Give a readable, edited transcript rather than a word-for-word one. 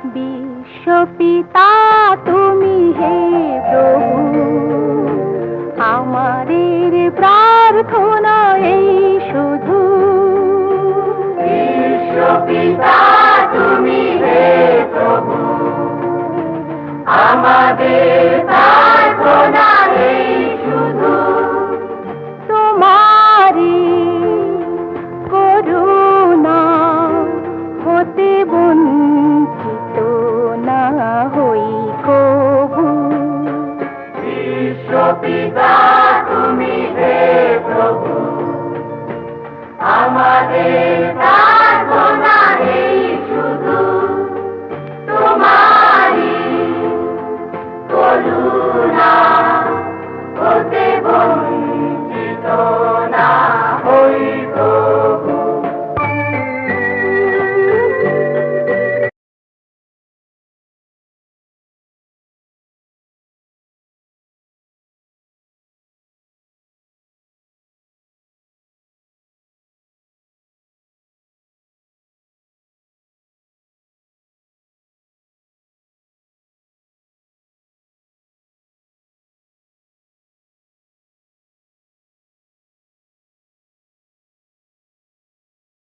বিশ্বপিতা তুমি হে প্রভু, আমাদের প্রার্থনা এই শুধু। বিশ্বপিতা তুমি হে প্রভু, আমাদের প্রার্থনা এই শুধু। তোমারি করুণা হতে বঞ্চিত না হই কভু। বিশ্বপিতা তুমি হে প্রভু, আমাদের